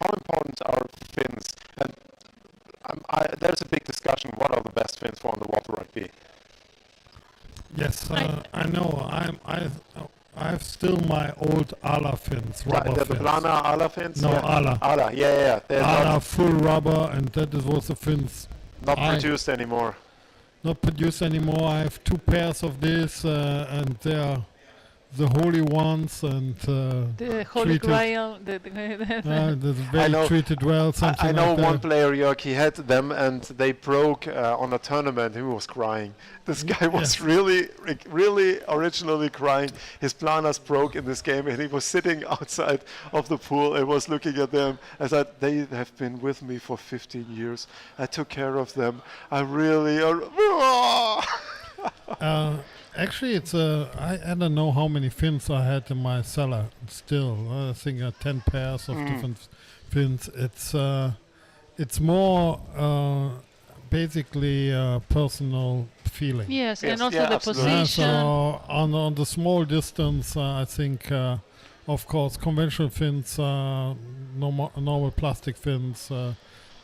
how important are fins? And there's a big discussion. What are the best fins for underwater rugby? Yes, I know. I have still my old Ala fins, rubber The fins. Plana Ala fins? No, yeah. Ala. Ala, yeah. They're Ala full rubber, and that was the fins. not produced anymore. Not produced anymore. I have 2 pairs of this, and they are the holy ones, and the Holy Grail. that's very treated well. I know one player, Jörg, he had them and they broke on a tournament. He was crying. This guy was really originally crying. His planas broke in this game and he was sitting outside of the pool and was looking at them and said, they have been with me for 15 years. I took care of them. I really... Actually, it's I don't know how many fins I had in my cellar. Still, I think 10 pairs of different fins. It's more basically personal feeling. Yes, and also the position. So on the small distance, I think, of course, conventional fins, normal plastic fins,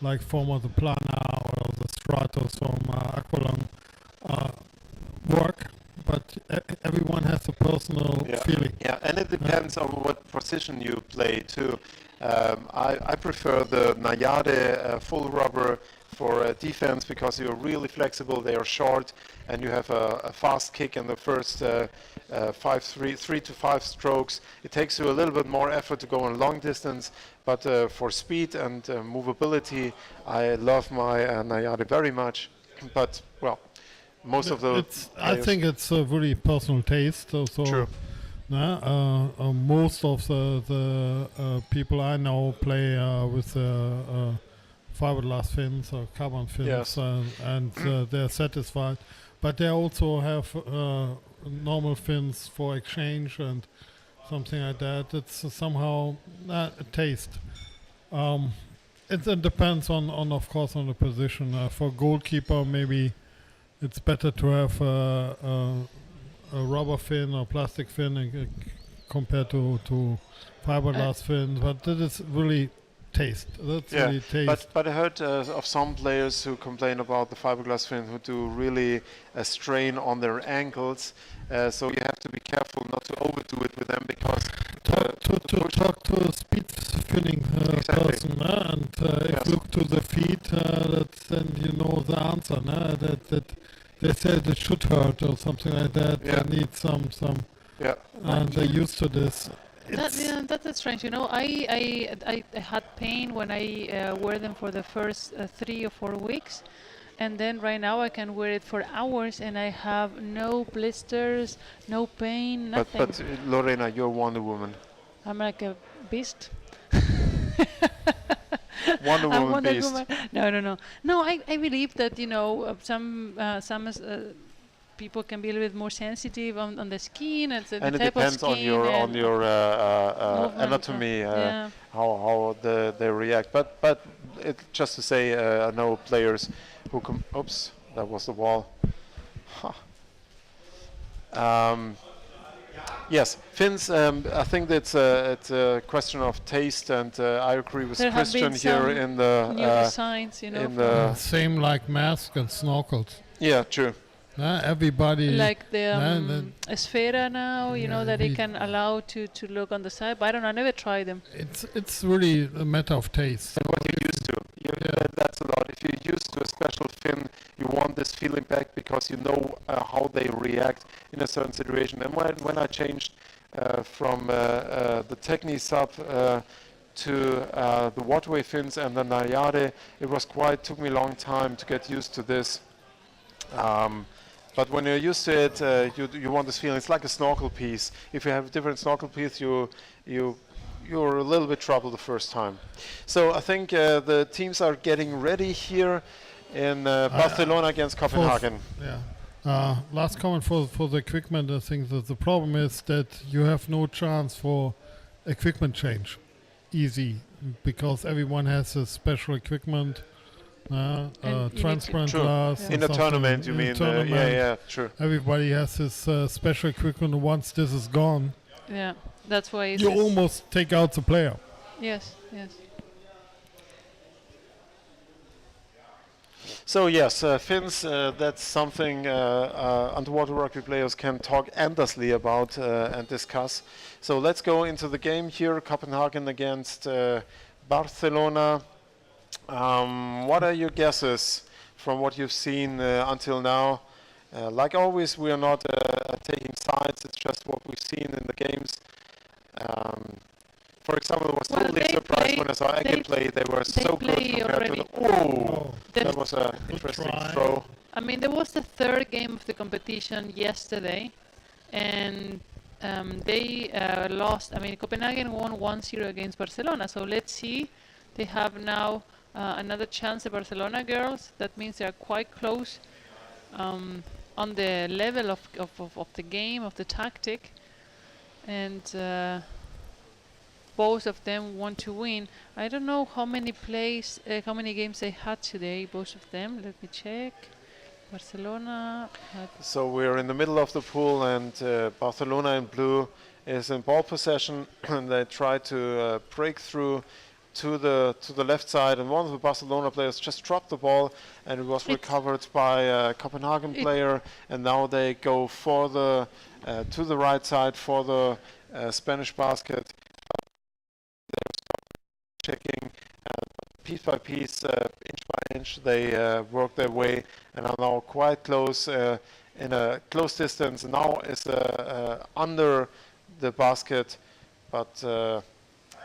like former the Plana or the Stratos from Aqualung, work. But everyone has a personal feeling. Yeah, and it depends on what position you play too. I prefer the Nayade full rubber for defense because you're really flexible. They are short, and you have a fast kick in the first 3 to 5 strokes. It takes you a little bit more effort to go on long distance, but for speed and movability, I love my Nayade very much. But well. Most of the I think it's a really personal taste. So true. Most of the people I know play with fiberglass fins or carbon fins, and they're satisfied. But they also have normal fins for exchange and something like that. It's somehow a taste. It depends on of course on the position. For goalkeeper, maybe. It's better to have a rubber fin or plastic fin compared to fiberglass fins, but that is really taste. That's really taste. But I heard of some players who complain about the fiberglass fin who do really a strain on their ankles. So you have to be careful not to overdo it with them because talk to a speed finning person, and if you look to the feet, then you know the answer. That they said it should hurt or something like that. They need some, and they're used to this. That's strange. You know, I had pain when I wear them for the first 3 or 4 weeks. And then right now I can wear it for hours and I have no blisters, no pain, nothing. But Lorena, you're Wonder Woman. I'm like a beast. Wonder Woman beast. Woman. No. No, I believe that, you know, some people can be a little bit more sensitive on the skin and the and type it depends of skin on your anatomy, how they react. But it, just to say, I know players who oops, that was the wall. Yes, fins. I think it's a question of taste, and I agree with Christian here in the new designs, you know, in the same like masks and snorkels. Yeah, true. Everybody like the Sfera now, you know, that it can allow to look on the side. But I don't know, I never tried them. It's really a matter of taste. And what you're used to. That's a lot. If you're used to a special fin, you want this feeling back because you know how they react in a certain situation. And when I changed from the Techni sub to the waterway fins and the Nayade, took me a long time to get used to this. But when you're used to it, you want this feeling. It's like a snorkel piece. If you have a different snorkel piece, you're a little bit trouble the first time. So I think the teams are getting ready here in Barcelona against Copenhagen. Last comment for the equipment. I think that the problem is that you have no chance for equipment change, easy, because everyone has a special equipment. Transparent glass. In a tournament, you mean? Yeah, true. Everybody has this special equipment. Once this is gone, yeah, that's why you almost take out the player. Yes. So yes, Finns, that's something underwater rugby players can talk endlessly about and discuss. So let's go into the game here, Copenhagen against Barcelona. What are your guesses from what you've seen until now? Like always, we are not taking sides, it's just what we've seen in the games. For example, I was Well, totally surprised when I saw Ege play. They were so good play compared to already. the... Oh! Oh, That was an Good interesting try. throw. I mean, there was the third game of the competition yesterday, and they lost. I mean, Copenhagen won 1-0 against Barcelona. So let's see. They have now another chance, the Barcelona girls. That means they are quite close on the level of the game, of the tactic. And both of them want to win. I don't know how many how many games they had today, both of them. Let me check. Barcelona had So we're in the middle of the pool, and Barcelona in blue is in ball possession, and they try to break through to the left side, and one of the Barcelona players just dropped the ball, and it was recovered by a Copenhagen player, and now they go for the to the right side for the Spanish basket. Checking piece by piece, inch by inch, they work their way and are now quite close in a close distance. Now is under the basket, but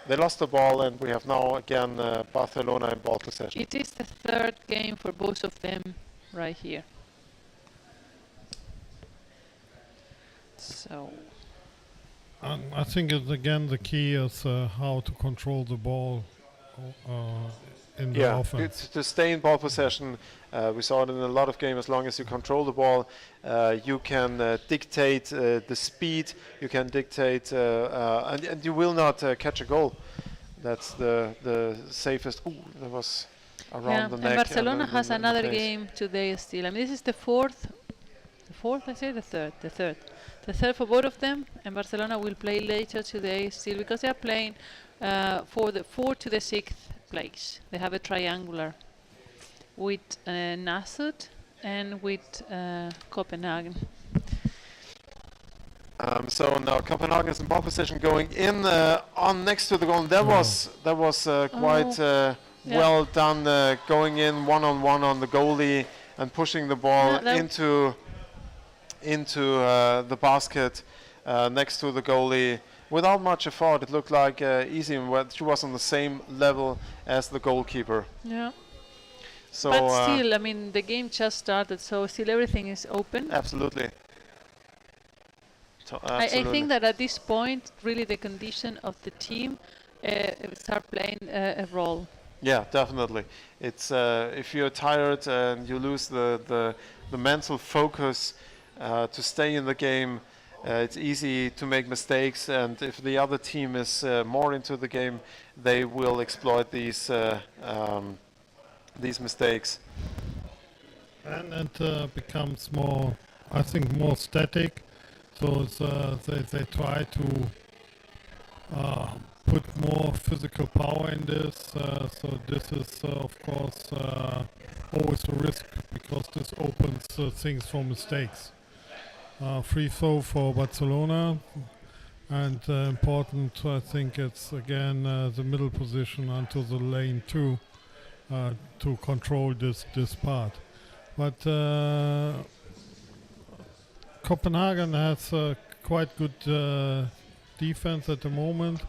they lost the ball, and we have now again Barcelona in ball possession. It is the third game for both of them right here. So I think it's again the key is how to control the ball in the offense. It's to stay in ball possession. We saw it in a lot of games. As long as you control the ball, you can dictate the speed. You can dictate, and you will not catch a goal. That's the safest. Ooh, that was around the neck. And Barcelona and has the another face. game today still. I mean, this is the fourth. The fourth, I say the third. The third for both of them, and Barcelona will play later today still because they are playing for the 4th to the 6th place. They have a triangular with Nasut and with Copenhagen. So now Copenhagen is in ball position, going in on next to the goal. That was quite well done, going in one-on-one on the goalie and pushing the ball into the basket next to the goalie without much effort. It looked like easy, and she was on the same level as the goalkeeper. Yeah. So, but still, I mean, the game just started, so still everything is open. Absolutely. I think that at this point, really the condition of the team start playing a role. Yeah, definitely. It's if you're tired and you lose the mental focus to stay in the game, it's easy to make mistakes. And if the other team is more into the game, they will exploit these mistakes. And it becomes more, I think, more static. So they try to put more physical power in this. So this is, of course, always a risk because this opens things for mistakes. Free throw for Barcelona, and important, I think it's again the middle position onto the lane 2 to control this part. But Copenhagen has quite good defense at the moment.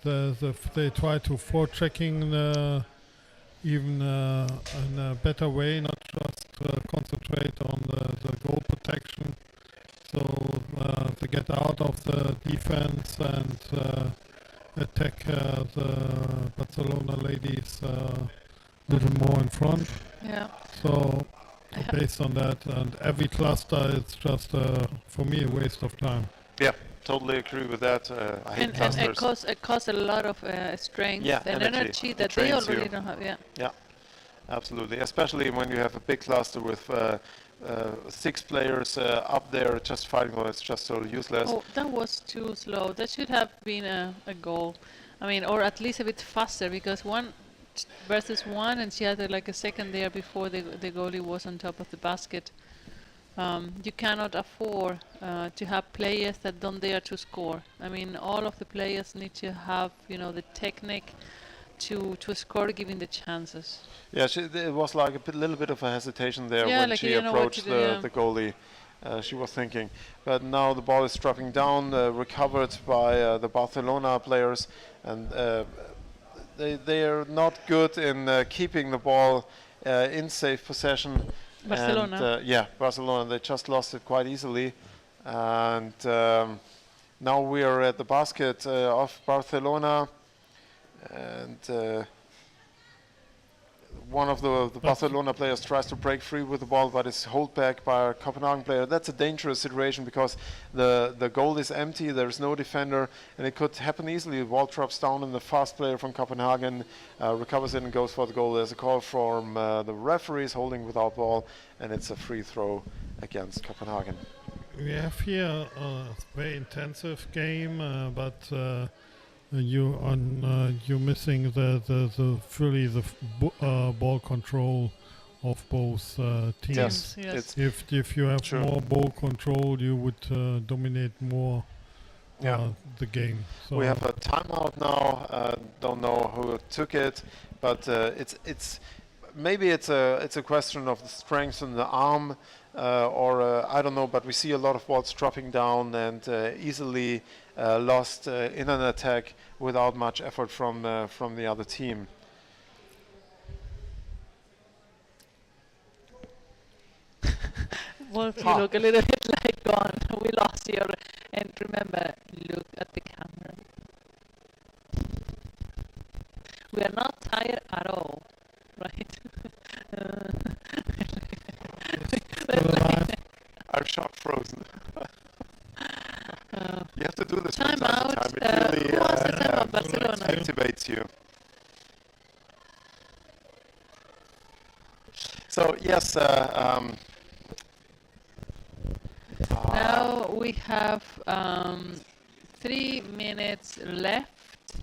They try to forechecking even in a better way, not just concentrate on the goal protection. So they get out of the defense and attack the Barcelona ladies a little more in front. Yeah. So based on that, and every cluster, it's just for me a waste of time. Yeah, totally agree with that. I hate clusters. And it costs a lot of strength and energy that they already don't have. Yeah. Yeah, absolutely. Especially when you have a big cluster with 6 players up there just fighting. Well, it's just so useless. Oh, that was too slow. That should have been a goal. I mean, or at least a bit faster, because one versus 1, and she had like a second there before the goalie was on top of the basket. You cannot afford to have players that don't dare to score. I mean, all of the players need to have, the technique to score, given the chances. Yeah, it was like a little bit of a hesitation there Yeah, when like she approached the goalie. She was thinking, but now the ball is dropping down, recovered by the Barcelona players, and they are not good in keeping the ball in safe possession. Barcelona. And Barcelona. They just lost it quite easily, and now we are at the basket of Barcelona, and one of the Barcelona players tries to break free with the ball, but is held back by a Copenhagen player. That's a dangerous situation because the goal is empty, there's no defender, and it could happen easily. The ball drops down and the fast player from Copenhagen recovers it and goes for the goal. There's a call from the referees holding without ball, and it's a free throw against Copenhagen. We have here a very intensive game, but you're missing the ball control of both teams. Yes. If you have more ball control, you would dominate more the game. So we have a timeout now. Don't know who took it, but it's maybe it's a question of the strength in the arm, or I don't know. But we see a lot of balls dropping down and easily lost in an attack without much effort from the other team. Wolf, you look a little bit like gone. We lost you. And remember, look at the camera. We are not tired at all, right? I'm shock frozen. You have to do this from time time out. to time. It really Who wants the time out, Barcelona? activates you. So yes. Now we have 3 minutes left,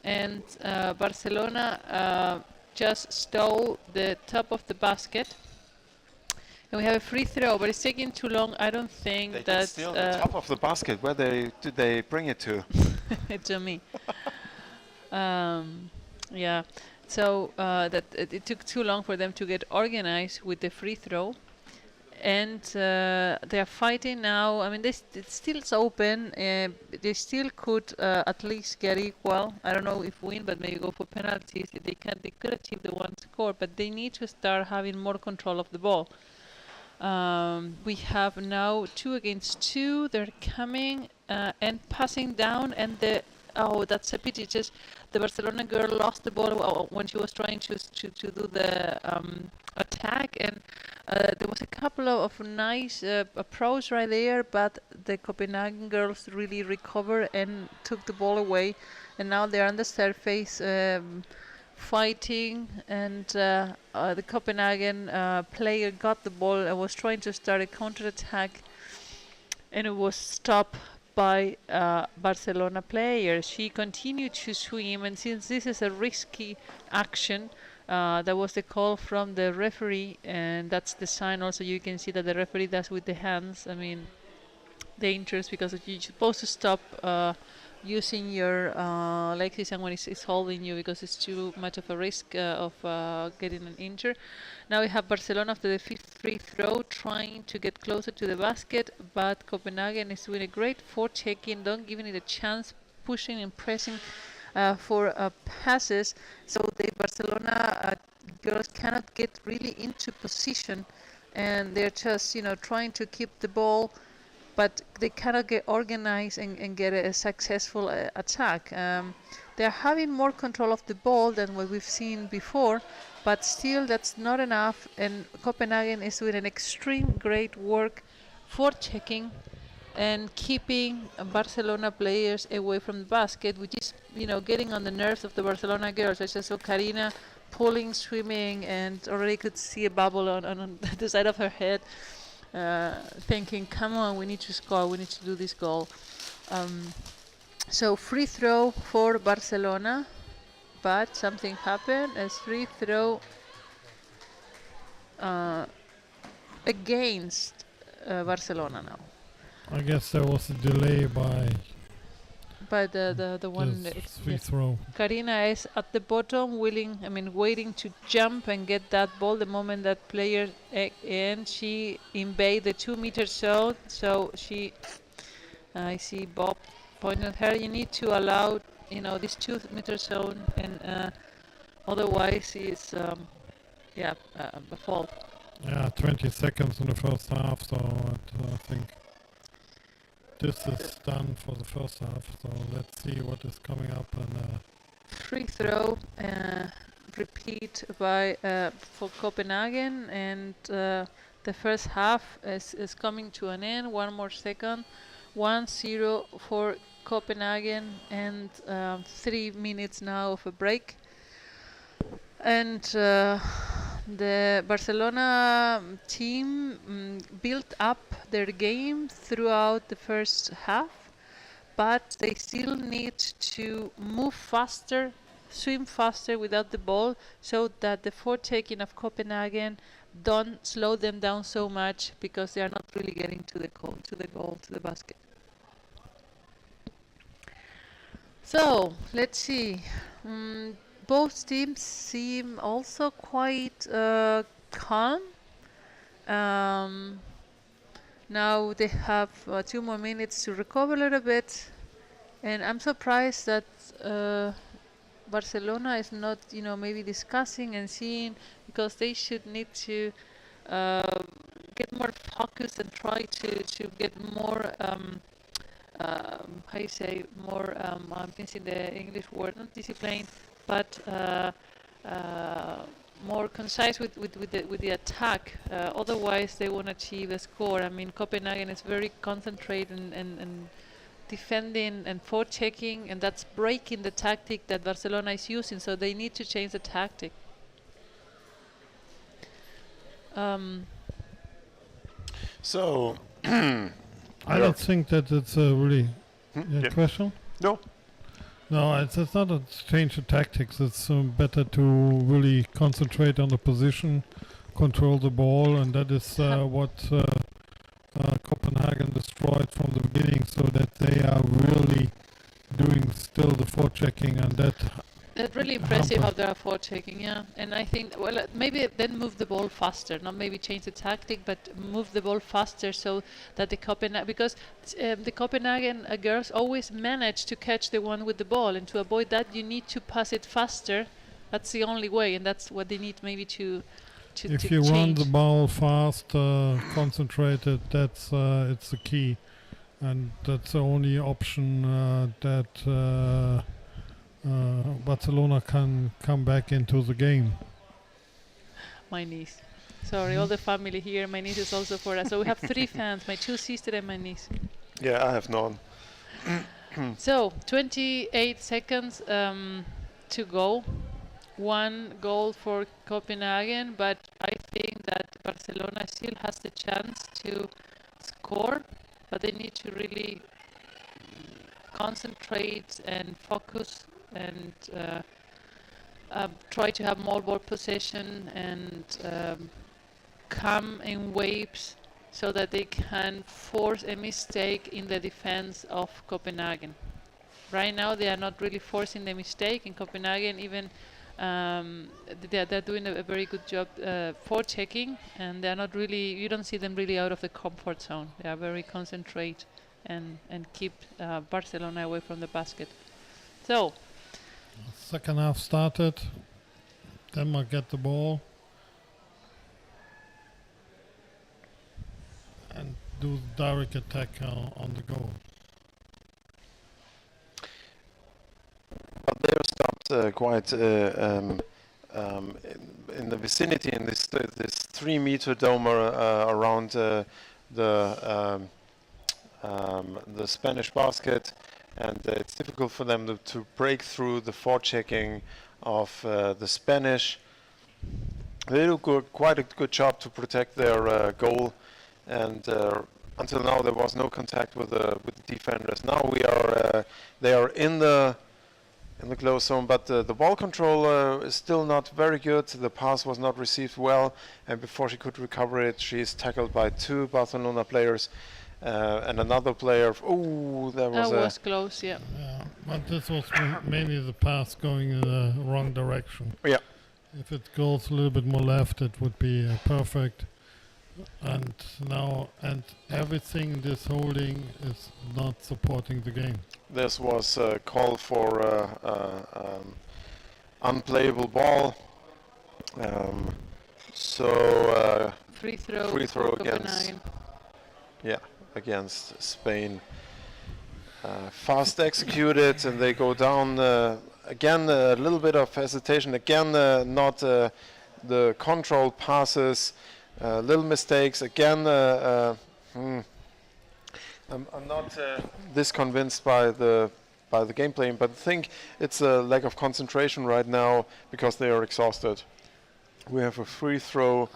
and Barcelona just stole the top of the basket. And we have a free throw, but it's taking too long. I don't think They that... steal the top of the basket. Where did they bring it to? to me. Yeah, so that it took too long for them to get organized with the free throw. And they are fighting now. I mean, it's still open. They still could at least get equal. I don't know if win, but maybe go for penalties. If they can, they could achieve the 1 score, but they need to start having more control of the ball. We have now 2 against 2. They're coming and passing down, and that's a pity. Just the Barcelona girl lost the ball when she was trying to do the attack, and there was a couple of nice approach right there, but the Copenhagen girls really recovered and took the ball away, and now they're on the surface fighting, and the Copenhagen player got the ball and was trying to start a counter-attack, and it was stopped by Barcelona player. She continued to swim, and since this is a risky action, that was the call from the referee, and that's the sign also. You can see that the referee does with the hands. I mean, dangerous, because you're supposed to stop using your legs when it's holding you, because it's too much of a risk of getting an injury. Now we have Barcelona after the 5th free throw trying to get closer to the basket, but Copenhagen is doing a great forechecking, don't giving it a chance, pushing and pressing for passes. So the Barcelona girls cannot get really into position, and they're just trying to keep the ball, but they cannot get organized and get a successful attack. They're having more control of the ball than what we've seen before, but still that's not enough, and Copenhagen is doing an extreme great work for checking and keeping Barcelona players away from the basket, which is getting on the nerves of the Barcelona girls. I just saw Karina pulling, swimming, and already could see a bubble on the side of her head, thinking, come on, we need to score, we need to do this goal. So free throw for Barcelona. but something happened. A free throw against Barcelona now. I guess there was a delay by But the one this free throw. Karina is at the bottom, waiting to jump and get that ball the moment that player and she invade the 2-meter zone. So she, I see Bob pointing at her. You need to allow, this 2-meter zone, and otherwise it's a fault. Yeah, 20 seconds in the first half, so I think this is done for the first half. So let's see what is coming up. And free throw repeat by for Copenhagen, and the first half is coming to an end. One more second. 1-0 for Copenhagen, and 3 minutes now of a break. And the Barcelona team built up their game throughout the first half, but they still need to move faster, swim faster without the ball, so that the foretaking of Copenhagen don't slow them down so much, because they are not really getting to the basket. So let's see. Both teams seem also quite calm. Now they have 2 more minutes to recover a little bit, and I'm surprised that Barcelona is not, maybe discussing and seeing, because they should need to get more focused and try to get more more, I'm missing the English word, not discipline, but more concise with the attack. Otherwise, they won't achieve a score. I mean, Copenhagen is very concentrated and defending and forechecking, and that's breaking the tactic that Barcelona is using. So they need to change the tactic. So I don't think that it's a really question. No. No, it's not a change of tactics. It's better to really concentrate on the position, control the ball, and that is what Copenhagen destroyed from the beginning, so that they are really doing still the forechecking, and that's really impressive how they are forechecking, yeah. And I think, maybe then move the ball faster, not maybe change the tactic, but move the ball faster, so that because the Copenhagen girls always manage to catch the one with the ball, and to avoid that, you need to pass it faster. That's the only way, and that's what they need maybe to if you change. run the ball fast, concentrated, that's it's the key, and that's the only option that Barcelona can come back into the game. My niece. Sorry, all the family here. My niece is also for us. So we have 3 fans, my 2 sisters and my niece. Yeah, I have none. So, 28 seconds to go. 1 goal for Copenhagen, but I think that Barcelona still has the chance to score, but they need to really concentrate and focus and try to have more ball possession and come in waves, so that they can force a mistake in the defense of Copenhagen. Right now they are not really forcing the mistake in Copenhagen. Even they're doing a very good job forechecking, and they're not really, you don't see them really out of the comfort zone. They are very concentrated and keep Barcelona away from the basket. So second half started. Denmark get the ball and do direct attack on the goal. But they are stopped quite in the vicinity, in this 3-meter dome around the Spanish basket, and it's difficult for them to break through the forechecking of the Spanish. They do quite a good job to protect their goal, and until now there was no contact with the defenders. Now they are in the in the close zone, but the ball control is still not very good. The pass was not received well, and before she could recover it, she is tackled by 2 Barcelona players and another player. Oh, that was close, yeah. Yeah, but this was mainly the pass going in the wrong direction. Yeah. If it goes a little bit more left, it would be perfect. And now, everything this holding is not supporting the game. This was a call for unplayable ball. Free throw against Copenhagen. against Spain. Fast executed, and they go down again. A little bit of hesitation again. Not the control passes. Little mistakes again. I'm not this convinced by the gameplay, but I think it's a lack of concentration right now because they are exhausted. We have a free throw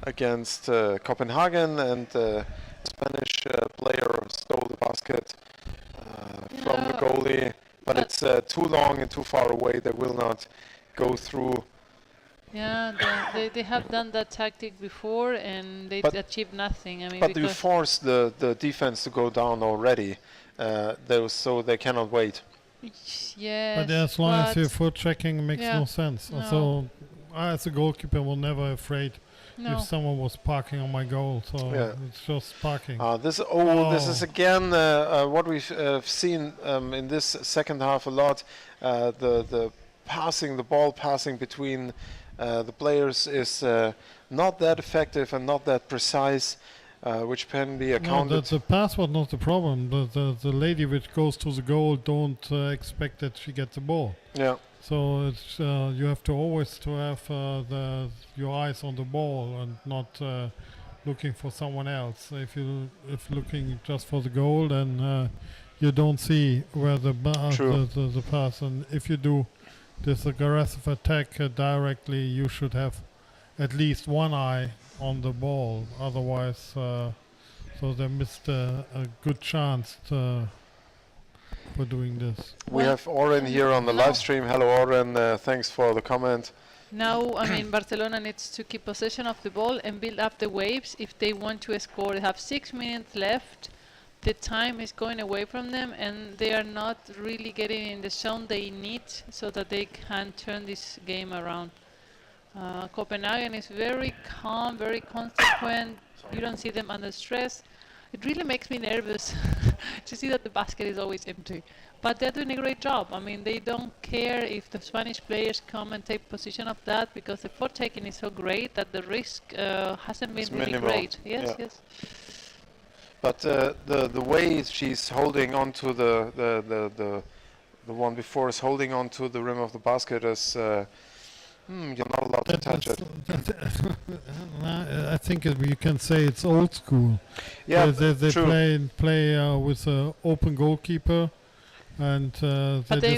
against Copenhagen, and Spanish player stole the basket from the goalie, but it's too long and too far away. They will not go through. Yeah, they have done that tactic before, and they achieved nothing. I mean, but you force the defense to go down already, so they cannot wait. Yes, but as long as your foot checking makes no sense. No. So I, as a goalkeeper, was never afraid if someone was parking on my goal. So it's just parking. This is again what we've seen in this second half a lot. The ball passing between the players is not that effective and not that precise, which can be accounted. No, the pass was not the problem. The lady which goes to the goal don't expect that she gets the ball. Yeah. So it's you have to always have your eyes on the ball and not looking for someone else. If looking just for the goal, then you don't see where the pass. And if you do this aggressive attack directly, you should have at least one eye on the ball. Otherwise, so they missed a good chance for doing this. We have Oren here on the live stream. Hello, Oren. Thanks for the comment. Now, I mean, Barcelona needs to keep possession of the ball and build up the waves if they want to score. They have 6 minutes left. The time is going away from them, and they are not really getting in the zone they need so that they can turn this game around. Copenhagen is very calm, very consequent. You don't see them under stress. It really makes me nervous to see that the basket is always empty. But they're doing a great job. I mean, they don't care if the Spanish players come and take position of that, because the foretaking is so great that the risk hasn't been really great. Yes, yes. But the way she's holding on to the one before is holding on to the rim of the basket is you're not allowed to touch it. I think you can say it's old school. Yeah, they play with an open goalkeeper, and they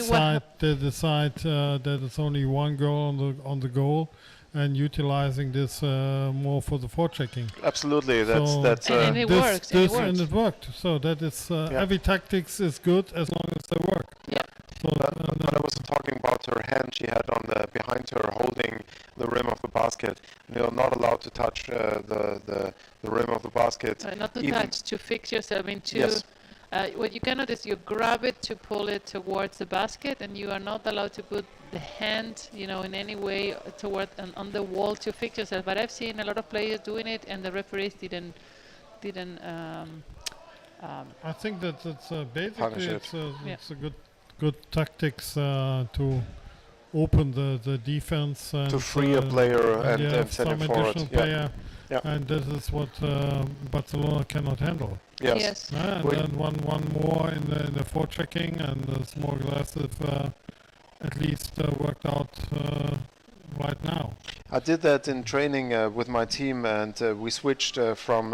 decide that it's only one goal on the goal, and utilizing this more for the forechecking. Absolutely, and it works. And it worked. So that is every tactics is good as long as they work. Yeah. So but I was talking about her hand she had on behind her, holding the rim of the basket. And you're not allowed to touch the rim of the basket. Not to touch, to fix yourself into. Yes. What you cannot is you grab it to pull it towards the basket, and you are not allowed to put the hand, in any way toward on the wall to fix yourself. But I've seen a lot of players doing it, and the referees didn't. I think that it's basically it's a good tactics to open the defense and to free a player and send him forward. Player. Yeah. And this is what Barcelona cannot handle. Yes. And then one more in the forechecking, and it's more aggressive. At least worked out right now. I did that in training with my team, and we switched from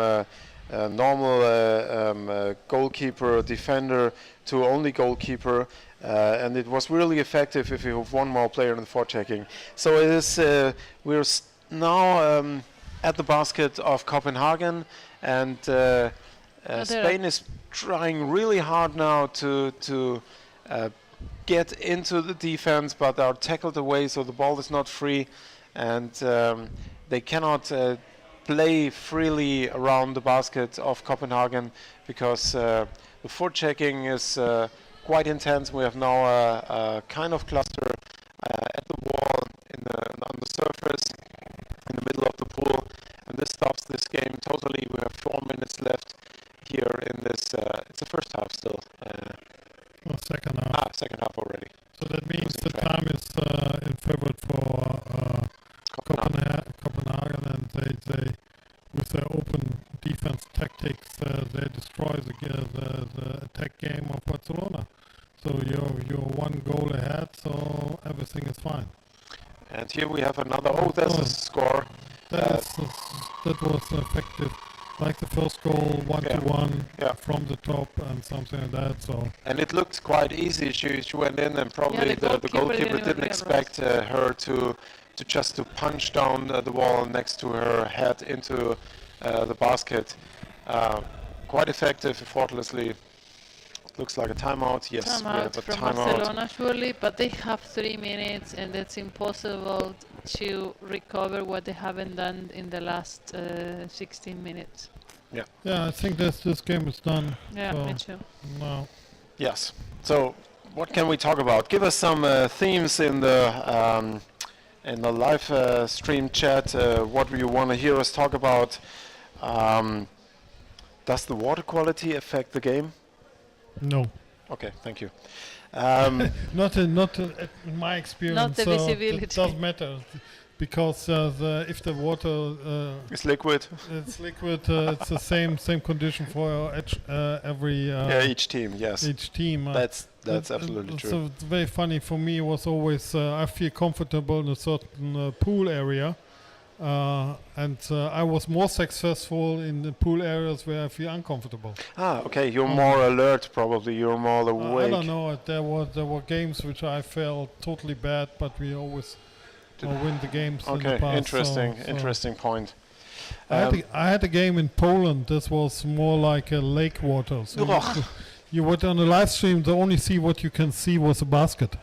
normal goalkeeper defender to only goalkeeper, and it was really effective if you have one more player in the forechecking. So it is we're now at the basket of Copenhagen, and Spain is trying really hard now to get into the defense, but are tackled away, so the ball is not free, and they cannot play freely around the basket of Copenhagen because the forechecking is quite intense. We have now a kind of cluster at the wall on the surface in the middle of the pool, and this stops this game totally. We have 4 minutes left here in this. It's the first half still. Second half. Second half already. So that means the time is in favor for Copenhagen, and they with their open defense tactics, they destroy the attack game of Barcelona. So you're one goal ahead, so everything is fine. And here we have another. Oh, there's a score. That was effective. Like the first goal, 1-1 from the top and something like that. So. And it looked quite easy. She went in, and probably the goalkeeper didn't expect her to punch down the wall next to her head into the basket. Quite effective, effortlessly. Looks like a timeout. Yes, we have a from timeout. Barcelona, surely, but they have 3 minutes, and it's impossible to recover what they haven't done in the last 16 minutes. Yeah, I think this game is done. Yeah, so me too. No. Yes. So, what can we talk about? Give us some themes in the live stream chat. What do you want to hear us talk about? Does the water quality affect the game? No. Okay, thank you. Not in my experience. Not the visibility. It does matter because if the water it's liquid. It's liquid. It's the same condition for every. Each team. Yes. Each team. That's absolutely true. So it's very funny for me. It was always I feel comfortable in a certain pool area. And I was more successful in the pool areas where I feel uncomfortable. Okay. You're more alert, probably. You're more awake. I don't know. There were games which I felt totally bad, but we always win the games. Okay. In the past, Interesting point. I had a game in Poland. This was more like a lake water. So you would on the live stream. The only see what you can see was a basket.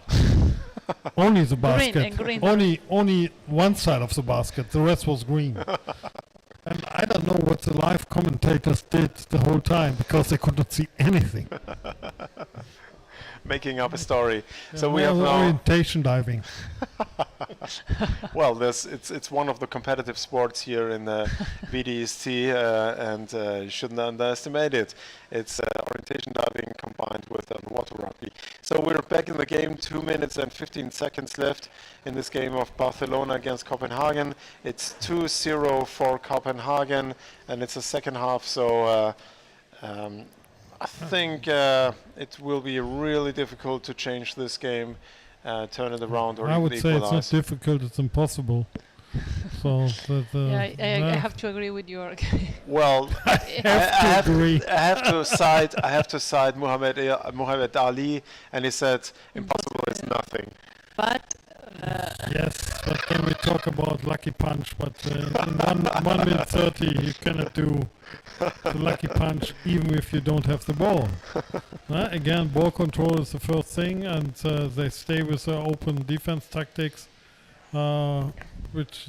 Only the basket. Green. Only one side of the basket. The rest was green. And I don't know what the live commentators did the whole time because they could not see anything. Making up a story. Yeah, so we have now orientation diving. Well, it's one of the competitive sports here in the VDST, and you shouldn't underestimate it. It's orientation diving combined with water rugby. So we're back in the game. 2 minutes and 15 seconds left in this game of Barcelona against Copenhagen. It's 2-0 for Copenhagen, and it's a second half. So I think it will be really difficult to change this game, turn it around, or I would say equalize. it's not difficult; it's impossible. So I have to agree with you. Well, I have to side Muhammad Ali, and he said impossible is nothing. But yes, but then we talk about lucky punch. But in 1 minute 30, you cannot do the lucky punch even if you don't have the ball. Again, ball control is the first thing, and they stay with their open defense tactics, which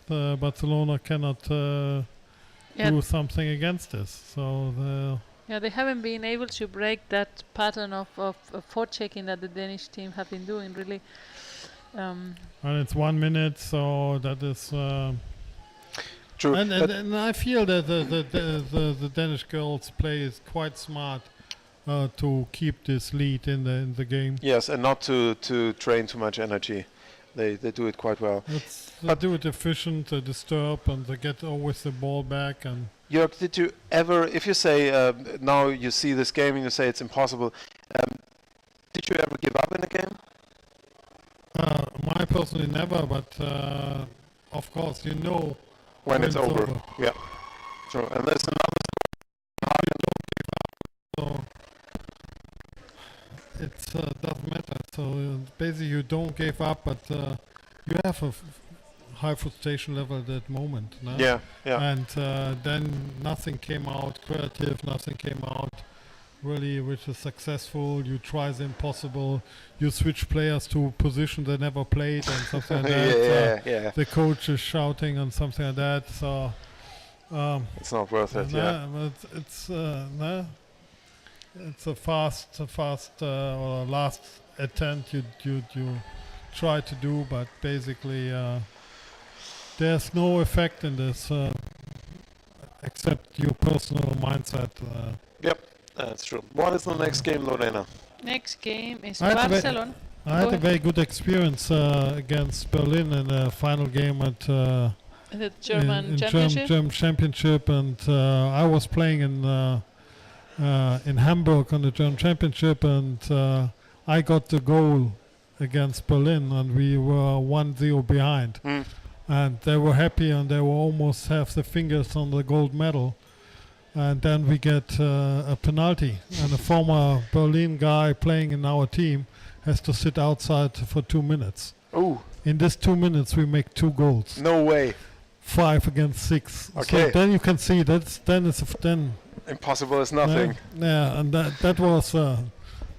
Barcelona cannot do something against this. So they haven't been able to break that pattern of forechecking that the Danish team have been doing, really. And it's 1 minute, so that is true. And I feel that the Danish girls play is quite smart to keep this lead in the game. Yes, and not to train too much energy. They do it quite well. They do it efficient, they disturb, and they get always the ball back. And Jörg, did you ever, if you say now you see this game and you say it's impossible, did you ever give up in a game? My personally never, but of course you know when it's over. Yeah, true. And there's another. So it doesn't matter. So basically you don't give up, but you have a high frustration level at that moment. No? Yeah. And then nothing came out creative, nothing came out really, which is successful. You try the impossible. You switch players to position they never played and something like that. yeah. The coach is shouting and something like that. So It's not worth it. Yeah. but it's a fast or last attempt you try to do, but basically there's no effect in this except your personal mindset. Yep, that's true. What is the next game, Lorena? Next game is I had a ve- Barcelona. I had Go a ahead. very good experience against Berlin in the final game at The German championship. German championship, and I was playing in Hamburg on the German championship, and I got the goal against Berlin, and we were 1-0 behind. Mm. And they were happy, and they were almost have the fingers on the gold medal. And then we get a penalty, and a former Berlin guy playing in our team has to sit outside for 2 minutes. Oh, In this 2 minutes, we make 2 goals, no way. 5 against 6. Okay. So then you can see then Impossible is nothing. yeah, and that was.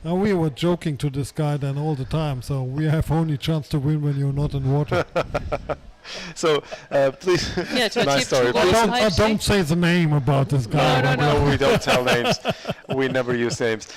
We were joking to this guy then all the time. So we have only chance to win when you're not in water. So please, Yeah, to nice achieve story. two Please goals. Don't say the name about this guy. No, no, no. we don't tell names. We never use names.